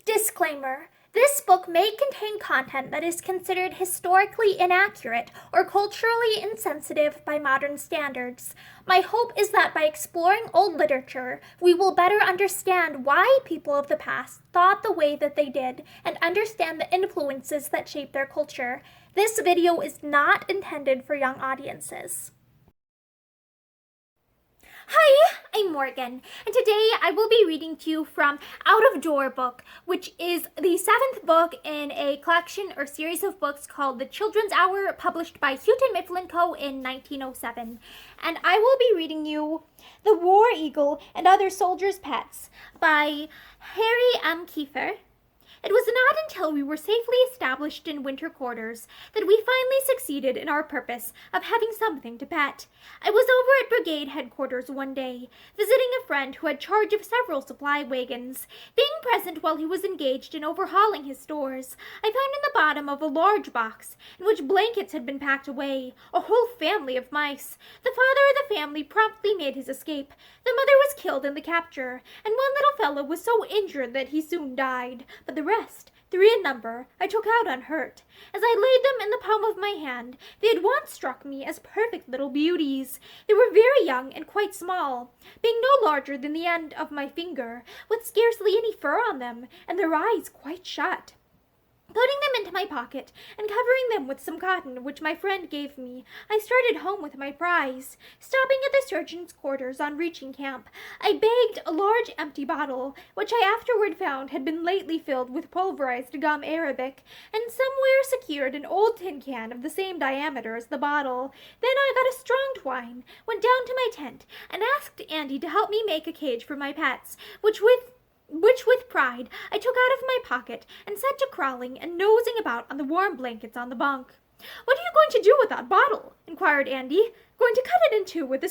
Disclaimer. This book may contain content that is considered historically inaccurate or culturally insensitive by modern standards. My hope is that by exploring old literature, we will better understand why people of the past thought the way that they did and understand the influences that shape their culture. This video is not intended for young audiences. Hi, I'm Morgan, and today I will be reading to you from Out of Door book, which is the 7th book in a collection or series of books called The Children's Hour, published by Houghton Mifflin Co. in 1907. And I will be reading you The War Eagle and Other Soldiers' Pets by Harry M. Kieffer. It was not until we were safely established in winter quarters that we finally succeeded in our purpose of having something to pet. I was over at brigade headquarters one day, visiting a friend who had charge of several supply wagons. Being present while he was engaged in overhauling his stores, I found in the bottom of a large box, in which blankets had been packed away, a whole family of mice. The father of the family promptly made his escape. The mother was killed in the capture, and one little fellow was so injured that he soon died, but the rest, 3 in number, I took out unhurt. As I laid them in the palm of my hand, they at once struck me as perfect little beauties. They were very young and quite small, being no larger than the end of my finger, with scarcely any fur on them, and their eyes quite shut. Putting them into my pocket, and covering them with some cotton which my friend gave me, I started home with my prize. Stopping at the surgeon's quarters on reaching camp, I bagged a large empty bottle, which I afterward found had been lately filled with pulverized gum arabic, and somewhere secured an old tin can of the same diameter as the bottle. Then I got a strong twine, went down to my tent, and asked Andy to help me make a cage for my pets, which with pride I took out of my pocket and set to crawling and nosing about on the warm blankets on the bunk. "What are you going to do with that bottle?" inquired Andy. Going to cut it in two with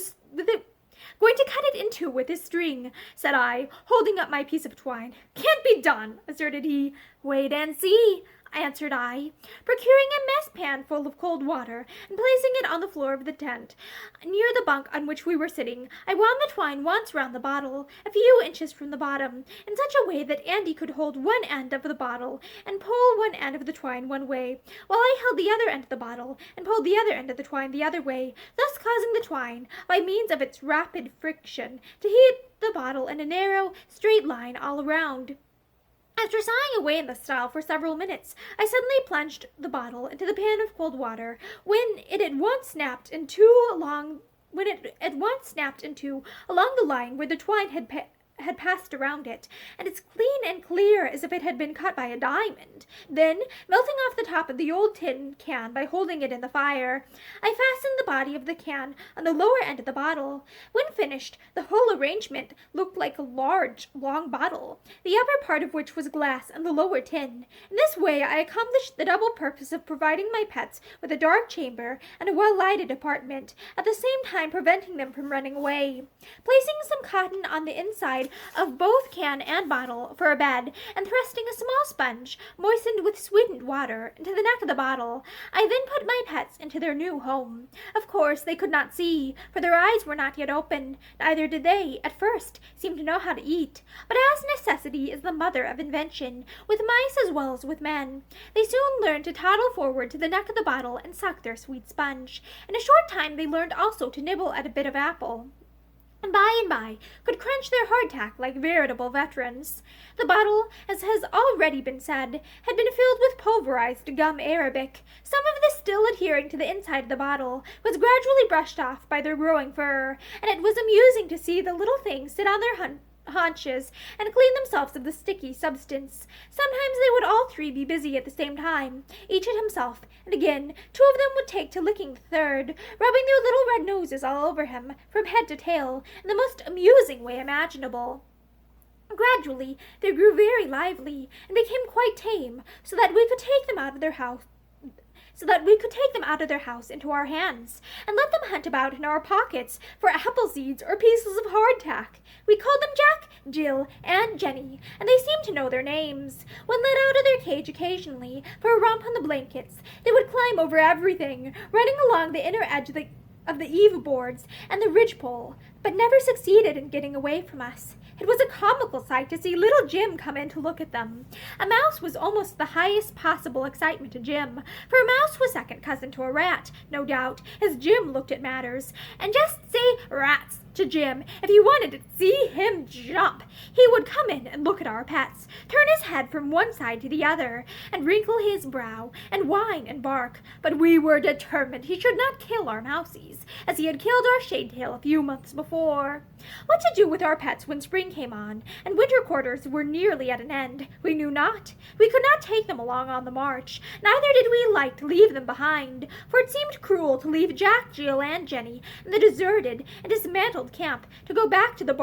this string," said I, holding up my piece of twine. "Can't be done," asserted he. "Wait and see," answered I, procuring a mess pan full of cold water and placing it on the floor of the tent near the bunk on which we were sitting. I wound the twine once round the bottle, a few inches from the bottom, in such a way that Andy could hold one end of the bottle and pull one end of the twine one way, while I held the other end of the bottle and pulled the other end of the twine the other way, thus causing the twine, by means of its rapid friction, to heat the bottle in a narrow, straight line all around. After sawing away in this style for several minutes, I suddenly plunged the bottle into the pan of cold water, when it at once snapped in two along the line where the twine had passed around it, and it's clean and clear as if it had been cut by a diamond. Then, melting off the top of the old tin can by holding it in the fire, I fastened the body of the can on the lower end of the bottle. When finished, the whole arrangement looked like a large, long bottle, the upper part of which was glass and the lower tin. In this way I accomplished the double purpose of providing my pets with a dark chamber and a well-lighted apartment, at the same time preventing them from running away. Placing some cotton on the inside of both can and bottle for a bed, and thrusting a small sponge, moistened with sweetened water, into the neck of the bottle, I then put my pets into their new home. Of course they could not see, for their eyes were not yet open, neither did they, at first, seem to know how to eat, but as necessity is the mother of invention, with mice as well as with men, they soon learned to toddle forward to the neck of the bottle and suck their sweet sponge. In a short time they learned also to nibble at a bit of apple, and by could crunch their hardtack like veritable veterans. The bottle, as has already been said, had been filled with pulverized gum arabic. Some of this, still adhering to the inside of the bottle, was gradually brushed off by their growing fur, and it was amusing to see the little things sit on their haunches and clean themselves of the sticky substance. Sometimes they would all 3 be busy at the same time, each at himself, and again 2 of them would take to licking the third, rubbing their little red noses all over him, from head to tail, in the most amusing way imaginable. Gradually they grew very lively, and became quite tame, so that we could take them out of their house into our hands, and let them hunt about in our pockets for apple seeds or pieces of hardtack. We called them Jack, Jill, and Jenny, and they seemed to know their names. When let out of their cage occasionally for a romp on the blankets, they would climb over everything, running along the inner edge of the eave boards and the ridgepole, but never succeeded in getting away from us. It was a comical sight to see little Jim come in to look at them. A mouse was almost the highest possible excitement to Jim, for a mouse was second cousin to a rat, no doubt, as Jim looked at matters. And just say rats to Jim if you wanted to see him jump. He would come in and look at our pets, turn his head from one side to the other, and wrinkle his brow, and whine and bark. But we were determined he should not kill our mousies, as he had killed our shade-tail a few months before. What to do with our pets when spring came on, and winter quarters were nearly at an end, we knew not. We could not take them along on the march, neither did we like to leave them behind, for it seemed cruel to leave Jack, Jill, and Jenny in the deserted and dismantled camp to go back to the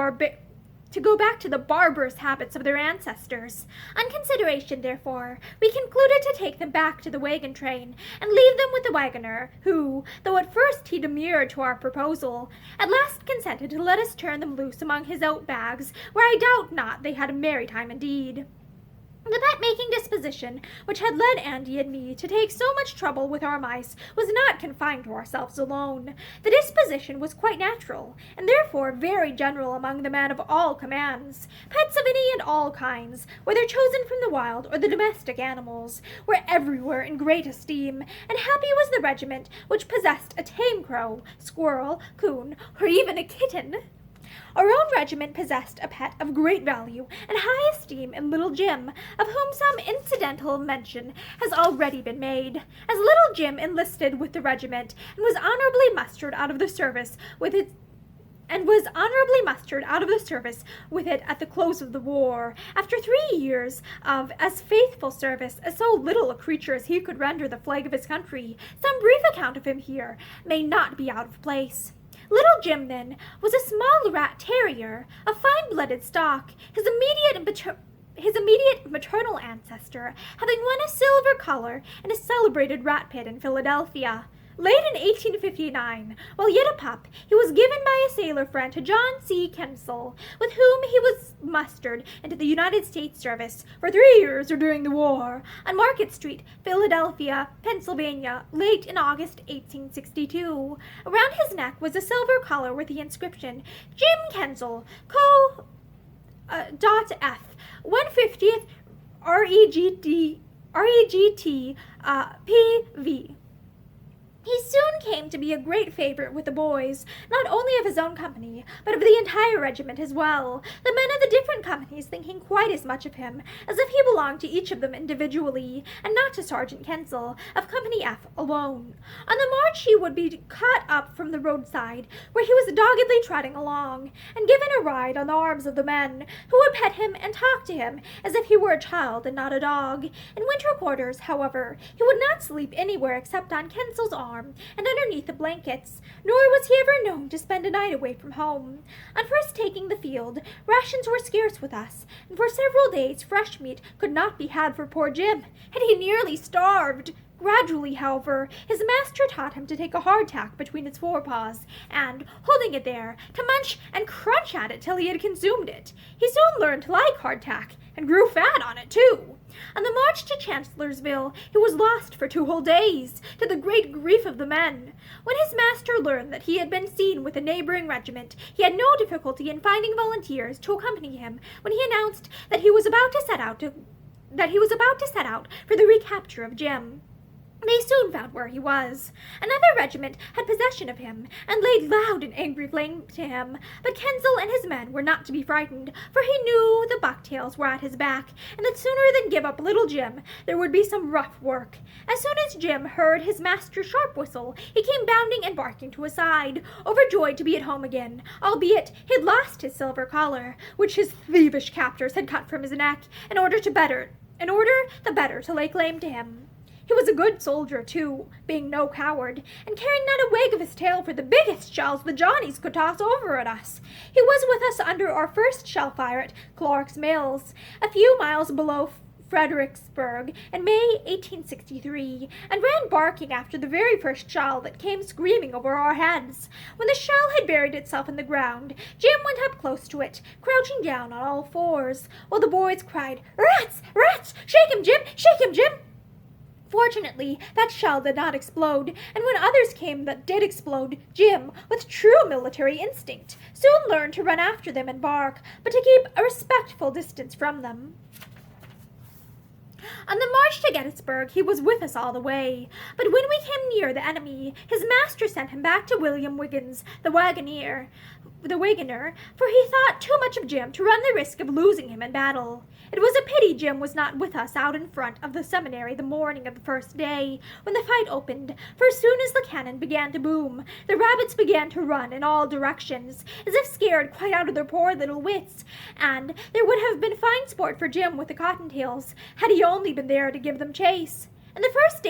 barbarous habits of their ancestors. On consideration, therefore, we concluded to take them back to the wagon train and leave them with the wagoner, who, though at first he demurred to our proposal, at last consented to let us turn them loose among his oat bags, where I doubt not they had a merry time indeed. The pet-making disposition which had led Andy and me to take so much trouble with our mice was not confined to ourselves alone. The disposition was quite natural, and therefore very general among the men of all commands. Pets of any and all kinds, whether chosen from the wild or the domestic animals, were everywhere in great esteem, and happy was the regiment which possessed a tame crow, squirrel, coon, or even a kitten. Our own regiment possessed a pet of great value and high esteem in little Jim, of whom some incidental mention has already been made. As little Jim enlisted with the regiment and was honorably mustered out of the service with it at the close of the war, after 3 years of as faithful service as so little a creature as he could render the flag of his country, some brief account of him here may not be out of place. Little Jim, then, was a small rat terrier, of fine-blooded stock, his immediate maternal ancestor having won a silver collar in a celebrated rat pit in Philadelphia. Late in 1859, while yet a pup, he was given by a sailor friend to John C. Kensel, with whom he was mustered into the United States service for 3 years or during the war, on Market Street, Philadelphia, Pennsylvania, late in August 1862. Around his neck was a silver collar with the inscription, Jim Kensel, Co. F. 150th REGT PV. He soon came to be a great favorite with the boys, not only of his own company, but of the entire regiment as well, the men of the different companies thinking quite as much of him as if he belonged to each of them individually, and not to Sergeant Kensel, of Company F, alone. On the march he would be caught up from the roadside, where he was doggedly trotting along, and given a ride on the arms of the men, who would pet him and talk to him as if he were a child and not a dog. In winter quarters, however, he would not sleep anywhere except on Kensel's arm, and underneath the blankets, nor was he ever known to spend a night away from home. On first taking the field, rations were scarce with us, and for several days fresh meat could not be had for poor Jim, and he nearly starved. Gradually, however, his master taught him to take a hardtack between his forepaws, and, holding it there, to munch and crunch at it till he had consumed it. He soon learned to like hardtack, and grew fat on it, too. On the march to Chancellorsville, he was lost for 2 whole days, to the great grief of the men. When his master learned that he had been seen with a neighboring regiment, he had no difficulty in finding volunteers to accompany him when he announced that he was about to set out for the recapture of Jim. They soon found where he was. Another regiment had possession of him, and laid loud and angry claim to him, but Kensel and his men were not to be frightened, for he knew the bucktails were at his back, and that sooner than give up little Jim, there would be some rough work. As soon as Jim heard his master's sharp whistle, he came bounding and barking to his side, overjoyed to be at home again, albeit he had lost his silver collar, which his thievish captors had cut from his neck, in order the better to lay claim to him. He was a good soldier, too, being no coward, and caring not a wag of his tail for the biggest shells the Johnnies could toss over at us. He was with us under our first shell fire at Clark's Mills, a few miles below Fredericksburg, in May 1863, and ran barking after the very first shell that came screaming over our heads. When the shell had buried itself in the ground, Jim went up close to it, crouching down on all fours, while the boys cried, "Rats! Rats! Shake him, Jim! Shake him, Jim!" Fortunately, that shell did not explode, and when others came that did explode, Jim, with true military instinct, soon learned to run after them and bark, but to keep a respectful distance from them. On the march to Gettysburg, he was with us all the way, but when we came near the enemy, his master sent him back to William Wiggins, the wagoner, for he thought too much of Jim to run the risk of losing him in battle. It was a pity Jim was not with us out in front of the seminary the morning of the first day, when the fight opened, for as soon as the cannon began to boom, the rabbits began to run in all directions, as if scared quite out of their poor little wits, and there would have been fine sport for Jim with the cottontails, had he only been there to give them chase. In the first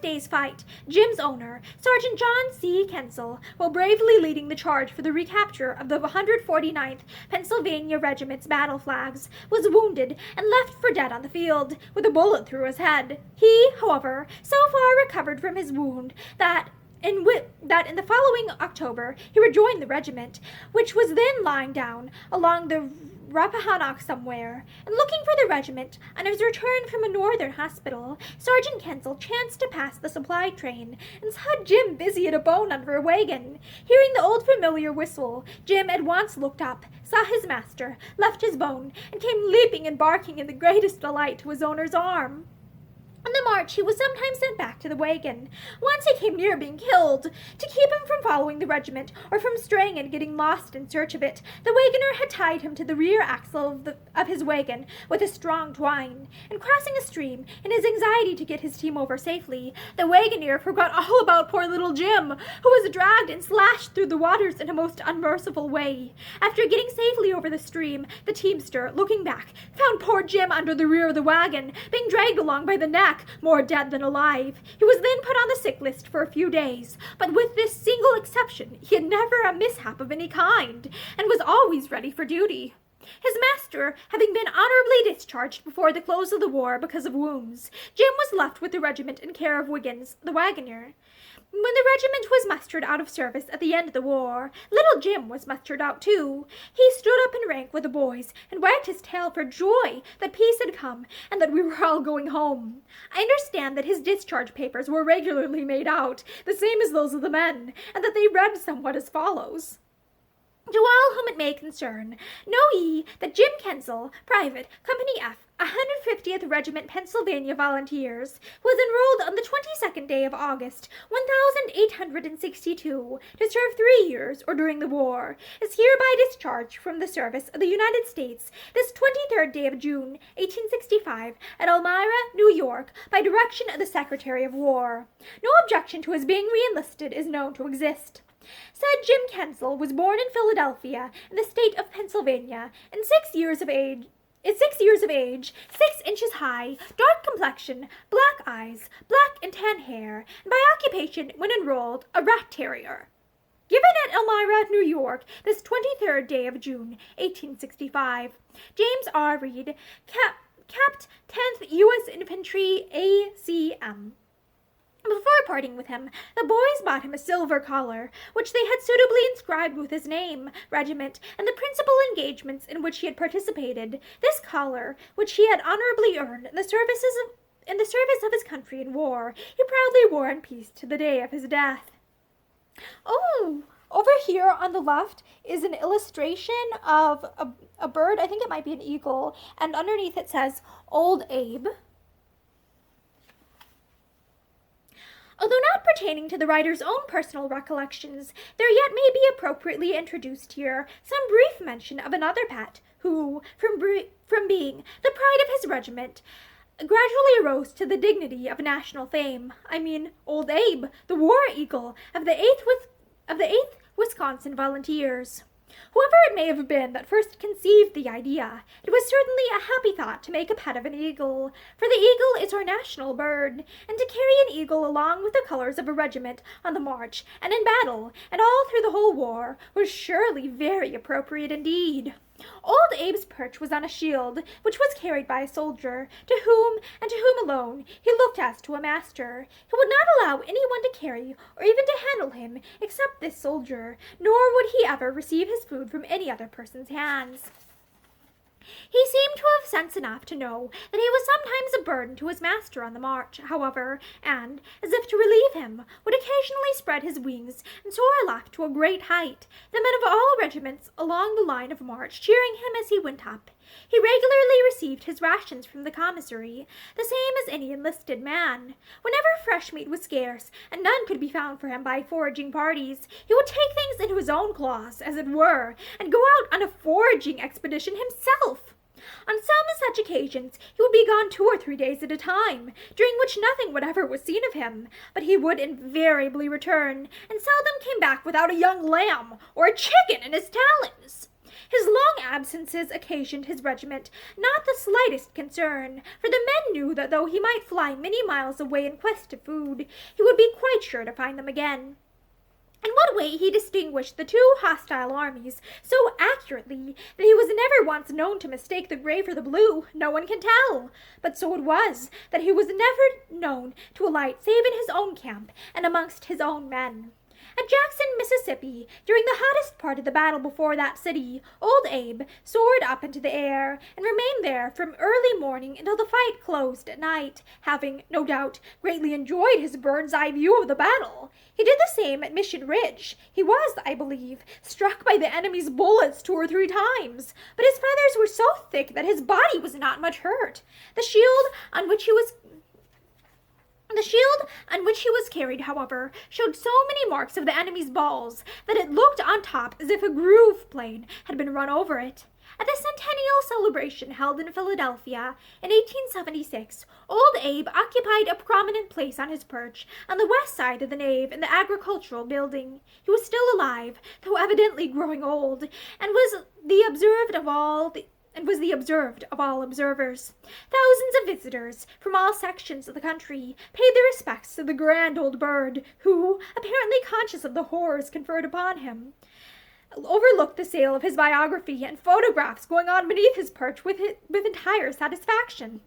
day's fight, Jim's owner, Sergeant John C. Kensel, while bravely leading the charge for the recapture of the 149th Pennsylvania Regiment's battle flags, was wounded and left for dead on the field, with a bullet through his head. He, however, so far recovered from his wound that in the following October he rejoined the regiment, which was then lying down along the Rappahannock somewhere, and looking for the regiment, on his return from a northern hospital, Sergeant Kensel chanced to pass the supply train, and saw Jim busy at a bone under a wagon. Hearing the old familiar whistle, Jim at once looked up, saw his master, left his bone, and came leaping and barking in the greatest delight to his owner's arm. On the march, he was sometimes sent back to the wagon. Once he came near being killed. To keep him from following the regiment, or from straying and getting lost in search of it, the wagoner had tied him to the rear axle of his wagon with a strong twine. And crossing a stream, in his anxiety to get his team over safely, the wagoner forgot all about poor little Jim, who was dragged and slashed through the waters in a most unmerciful way. After getting safely over the stream, the teamster, looking back, found poor Jim under the rear of the wagon, being dragged along by the neck, more dead than alive. He was then put on the sick list for a few days, but with this single exception, he had never a mishap of any kind, and was always ready for duty. His master having been honorably discharged before the close of the war because of wounds, Jim was left with the regiment in care of Wiggins, the wagoner. When the regiment was mustered out of service at the end of the war, little Jim was mustered out too. He stood up in rank with the boys and wagged his tail for joy that peace had come and that we were all going home. I understand that his discharge papers were regularly made out, the same as those of the men, and that they read somewhat as follows. To all whom it may concern, know ye that Jim Kensel, Private, Company F, 150th Regiment Pennsylvania Volunteers, was enrolled on the 22nd day of August, 1862, to serve 3 years, or during the war, is hereby discharged from the service of the United States this 23rd day of June, 1865, at Elmira, New York, by direction of the Secretary of War. No objection to his being re-enlisted is known to exist. Said Jim Kensel was born in Philadelphia, in the state of Pennsylvania, and 6 years of age, 6 inches high, dark complexion, black eyes, black and tan hair, and by occupation, when enrolled, a rat terrier. Given at Elmira, New York, this 23rd day of June, 1865. James R. Reed, Capt. 10th U.S. Infantry, A.C.M. Before parting with him, the boys bought him a silver collar, which they had suitably inscribed with his name, regiment, and the principal engagements in which he had participated. This collar, which he had honorably earned in the service of his country in war, he proudly wore in peace to the day of his death. Oh, over here on the left is an illustration of a bird. I think it might be an eagle, and underneath it says, Old Abe. Although not pertaining to the writer's own personal recollections, there yet may be appropriately introduced here some brief mention of another pet, who, from being the pride of his regiment, gradually arose to the dignity of national fame. I mean, Old Abe, the war eagle of the 8th Wisconsin Volunteers. Whoever it may have been that first conceived the idea, it was certainly a happy thought to make a pet of an eagle, for the eagle is our national bird, and to carry an eagle along with the colors of a regiment on the march and in battle, and all through the whole war, was surely very appropriate indeed. Old Abe's perch was on a shield, which was carried by a soldier, to whom, and to whom alone, he looked as to a master. He would not allow anyone to carry, or even to handle him, except this soldier, nor would he ever receive his food from any other person's hands. He seemed to have sense enough to know that he was sometimes a burden to his master on the march, however, and, as if to relieve him, would occasionally spread his wings and soar aloft to a great height, the men of all regiments along the line of march cheering him as he went up. He regularly received his rations from the commissary, the same as any enlisted man. Whenever fresh meat was scarce, and none could be found for him by foraging parties, he would take things into his own claws, as it were, and go out on a foraging expedition himself. On some such occasions he would be gone 2 or 3 days at a time, during which nothing whatever was seen of him, but he would invariably return, and seldom came back without a young lamb or a chicken in his talons. His long absences occasioned his regiment not the slightest concern, for the men knew that though he might fly many miles away in quest of food, he would be quite sure to find them again. In what way he distinguished the 2 hostile armies so accurately that he was never once known to mistake the gray for the blue, no one can tell. But so it was that he was never known to alight save in his own camp and amongst his own men. At Jackson, Mississippi, during the hottest part of the battle before that city, old Abe soared up into the air and remained there from early morning until the fight closed at night, having, no doubt, greatly enjoyed his bird's-eye view of the battle. He did the same at Mission Ridge. He was, I believe, struck by the enemy's bullets 2 or 3 times, but his feathers were so thick that his body was not much hurt. The shield on which he was carried, however, showed so many marks of the enemy's balls that it looked on top as if a groove plane had been run over it. At the centennial celebration held in Philadelphia in 1876, old Abe occupied a prominent place on his perch on the west side of the nave in the agricultural building. He was still alive, though evidently growing old, and was the observed of all observers. Thousands of visitors from all sections of the country paid their respects to the grand old bird, who, apparently conscious of the horrors conferred upon him, overlooked the sale of his biography and photographs going on beneath his perch with entire satisfaction.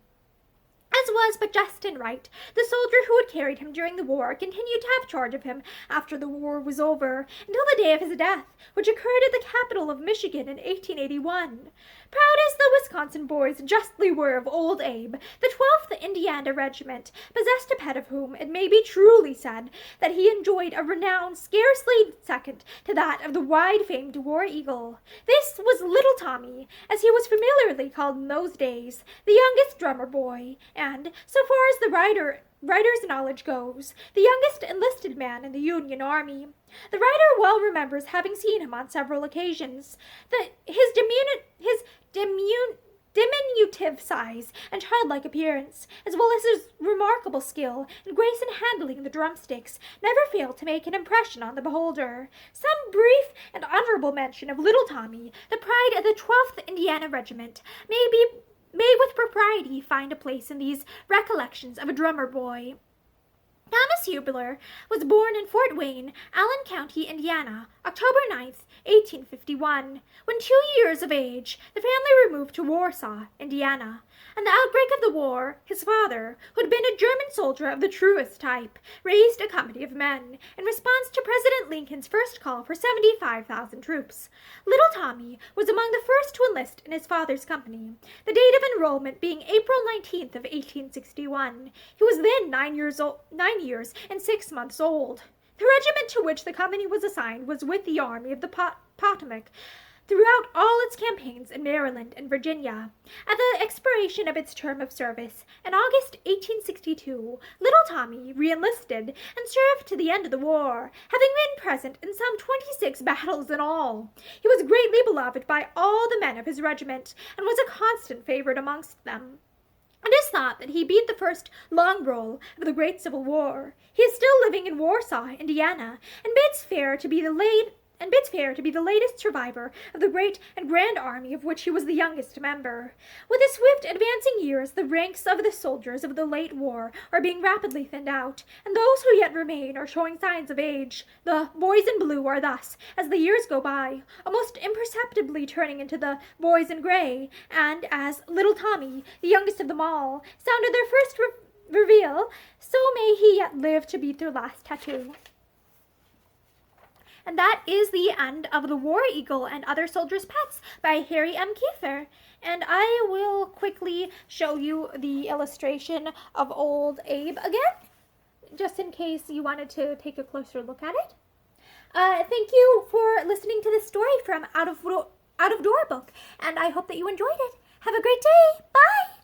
As was but just and right, the soldier who had carried him during the war continued to have charge of him after the war was over, until the day of his death, which occurred at the capital of Michigan in 1881. Proud as the Wisconsin boys justly were of old Abe, the 12th Indiana Regiment possessed a pet of whom it may be truly said that he enjoyed a renown scarcely second to that of the wide-famed war eagle. This was Little Tommy, as he was familiarly called in those days, the youngest drummer boy, and, so far as the writer's knowledge goes, the youngest enlisted man in the Union Army. The writer well remembers having seen him on several occasions. His diminutive size and childlike appearance, as well as his remarkable skill and grace in handling the drumsticks, never failed to make an impression on the beholder. Some brief and honorable mention of Little Tommy, the pride of the 12th Indiana Regiment, may with propriety find a place in these recollections of a drummer boy. Thomas Hubler was born in Fort Wayne, Allen County, Indiana, October 9th, 1851. When 2 years of age, the family removed to Warsaw, Indiana. On the outbreak of the war, his father, who had been a German soldier of the truest type, raised a company of men in response to President Lincoln's first call for 75,000 troops. Little Tommy was among the first to enlist in his father's company, the date of enrollment being April 19th of 1861. He was then 9 years and 6 months old. The regiment to which the company was assigned was with the Army of the Potomac throughout all its campaigns in Maryland and Virginia. At the expiration of its term of service, in August 1862, Little Tommy re-enlisted and served to the end of the war, having been present in some 26 battles in all. He was greatly beloved by all the men of his regiment, and was a constant favorite amongst them. It is thought that he beat the first long roll of the great Civil War. He is still living in Warsaw, Indiana, and bids fair to be the latest survivor of the great and grand army of which he was the youngest member. With the swift advancing years, the ranks of the soldiers of the late war are being rapidly thinned out, and those who yet remain are showing signs of age. The boys in blue are thus, as the years go by, almost imperceptibly turning into the boys in gray, and as Little Tommy, the youngest of them all, sounded their first reveal, so may he yet live to beat their last tattoo. And that is the end of The War Eagle and Other Soldiers' Pets by Harry M. Kieffer. And I will quickly show you the illustration of old Abe again, just in case you wanted to take a closer look at it. Thank you for listening to this story from Out of Door Book, and I hope that you enjoyed it. Have a great day. Bye!